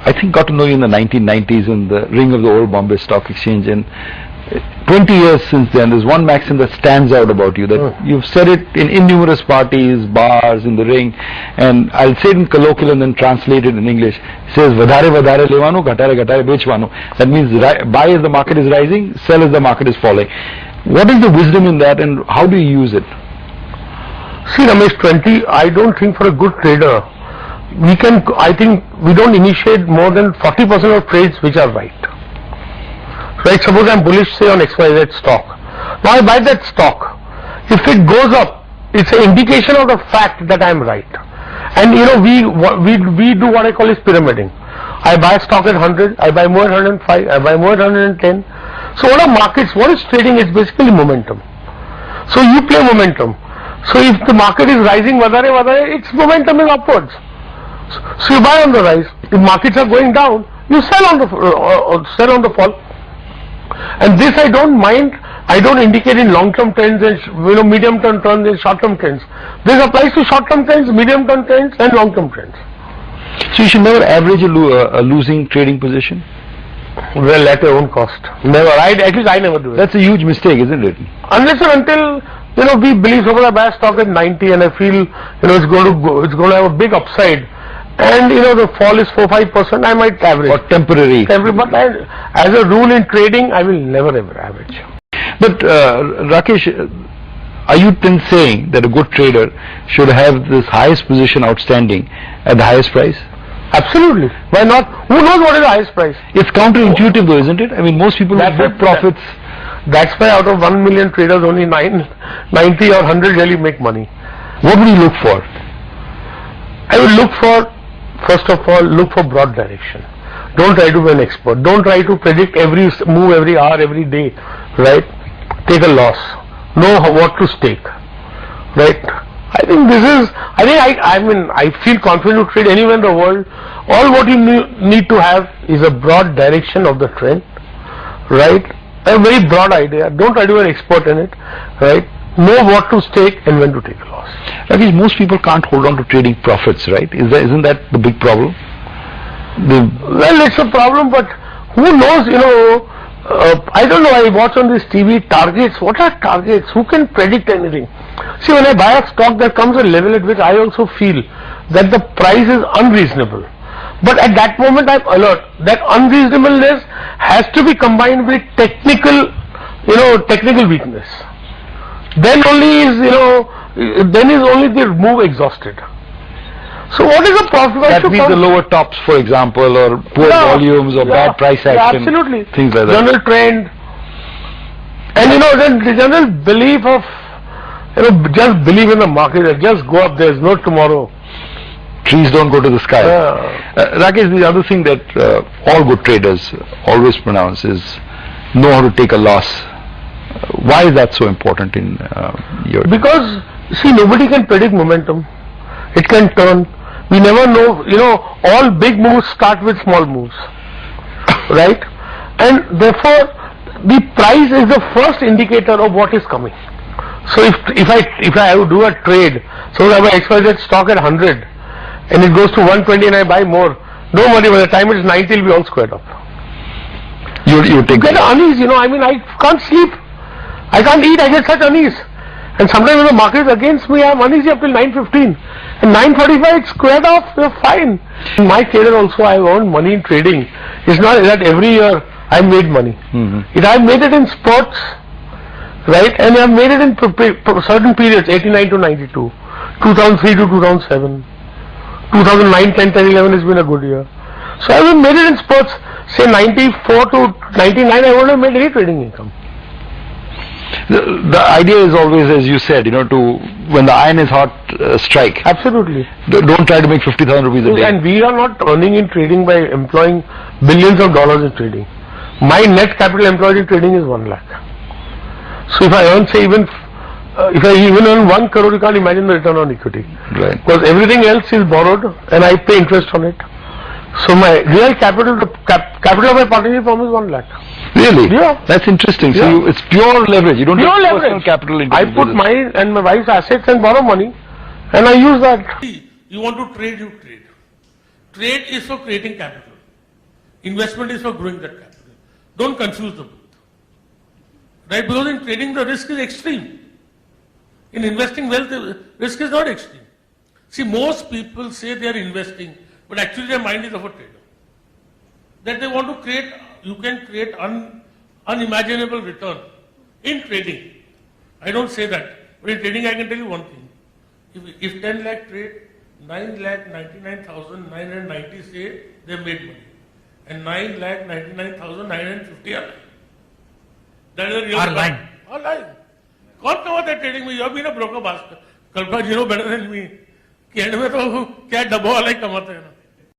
I think got to know you in the 1990s in the ring of the old Bombay Stock Exchange, and 20 years since then, there's one maxim that stands out about you, that you've said it in numerous parties, bars, in the ring, and I'll say it in colloquial and then translate it in English. It says, "Vadhare vadhare levanu, ghatare ghatare bechvanu." That means buy as the market is rising, sell as the market is falling. What is the wisdom in that, and how do you use it? See, Ramesh, I don't think for a good trader, I think we don't initiate more than 40% of trades which are right. Right, suppose I'm bullish, say, on XYZ stock. Now I buy that stock. If it goes up, it's an indication of the fact that I'm right. And we do what I call is pyramiding. I buy stock at 100, I buy more at 105, I buy more at 110. So what are markets, what is trading? It's basically momentum. So you play momentum. So if the market is rising, its momentum is upwards. So you buy on the rise. If markets are going down, you sell on the fall. And this I don't mind. I don't indicate in long-term trends and medium-term trends and short-term trends. This applies to short-term trends, medium-term trends, and long-term trends. So you should never average a losing trading position. Well, at your own cost. Never. At least I never do it. That's a huge mistake, isn't it? Unless or until we believe, suppose I buy a stock at 90 and I feel it's going to have a big upside, and the fall is 4-5%, I might average. Or temporary. But as a rule in trading, I will never ever average. But Rakesh, are you then saying that a good trader should have this highest position outstanding at the highest price? Absolutely. Why not? Who knows what is the highest price? It's counterintuitive though, isn't it? I mean, most people with good profits. That's why out of 1 million traders, only 90 or 100 really make money. What would you look for? I would look for, first of all, look for broad direction. Don't try to be an expert. Don't try to predict every move, every hour, every day. Right? Take a loss. Know what to stake. Right? I think this is, I feel confident to trade anywhere in the world. All what you need to have is a broad direction of the trend. Right? A very broad idea. Don't try to be an expert in it. Right? Know what to stake and when to take a loss. Rakesh, most people can't hold on to trading profits, right? Isn't that the big problem? Well, it's a problem, but who knows, I don't know, I watch on this TV targets. What are targets? Who can predict anything? See, when I buy a stock, there comes a level at which I also feel that the price is unreasonable. But at that moment, I'm alert. That unreasonableness has to be combined with technical weakness. Then only is only the move exhausted. So what is the profit? That means the lower tops, for example, or poor volumes, or bad price action. Absolutely. Things like that. General trend. And then the general belief of, just believe in the market, just go up, there's no tomorrow. Trees don't go to the sky. Rakesh, the other thing that all good traders always pronounce is know how to take a loss. Why is that so important in your... Because, see, nobody can predict momentum. It can turn. We never know, all big moves start with small moves. Right? And therefore, the price is the first indicator of what is coming. So if I do a trade, so I buy XYZ stock at 100 and it goes to 120 and I buy more, don't worry, by the time it is 90 it will be all squared up. You take get unease, I can't sleep. I can't eat, I get such unease. And sometimes when the market is against me, I am uneasy up till 9:15. And 9:45 it's squared off, you're fine. In my career also I earned money in trading. It's not that every year I made money. I made it in sports, right? And I made it in certain periods, 89 to 92, 2003 to 2007, 2009, 10, 10, 11 has been a good year. So I have made it in sports, say 94 to 99, I wouldn't have made any trading income. The idea is always, as you said, when the iron is hot, strike. Absolutely. Don't try to make 50,000 rupees a day. And we are not earning in trading by employing billions of dollars in trading. My net capital employed in trading is 1 lakh. So if I earn, say, if I even earn 1 crore, you can't imagine the return on equity. Right. Because everything else is borrowed and I pay interest on it. So my real capital, the capital of my partnership firm is 1 lakh. Really? Yeah. That's interesting. So it's pure leverage. You don't pure have leverage. personal capital into I put mine and my wife's assets and borrow money and I use that. You want to trade, you trade. Trade is for creating capital. Investment is for growing that capital. Don't confuse the both. Right? Because in trading the risk is extreme. In investing wealth, the risk is not extreme. See, most people say they are investing, but actually their mind is of a trader. That they want to create, you can create unimaginable return in trading. I don't say that. But in trading, I can tell you one thing. If 10 lakh trade, 9,99,990 say they made money. And 9,99,950 are lying. That is a real Are lying. Are lying. कौन कमाता है trading में? You have been a broker master. Kalpana ji know better than me. कि and में तो क्या डब्बा वाला ही कमाते हैं ना.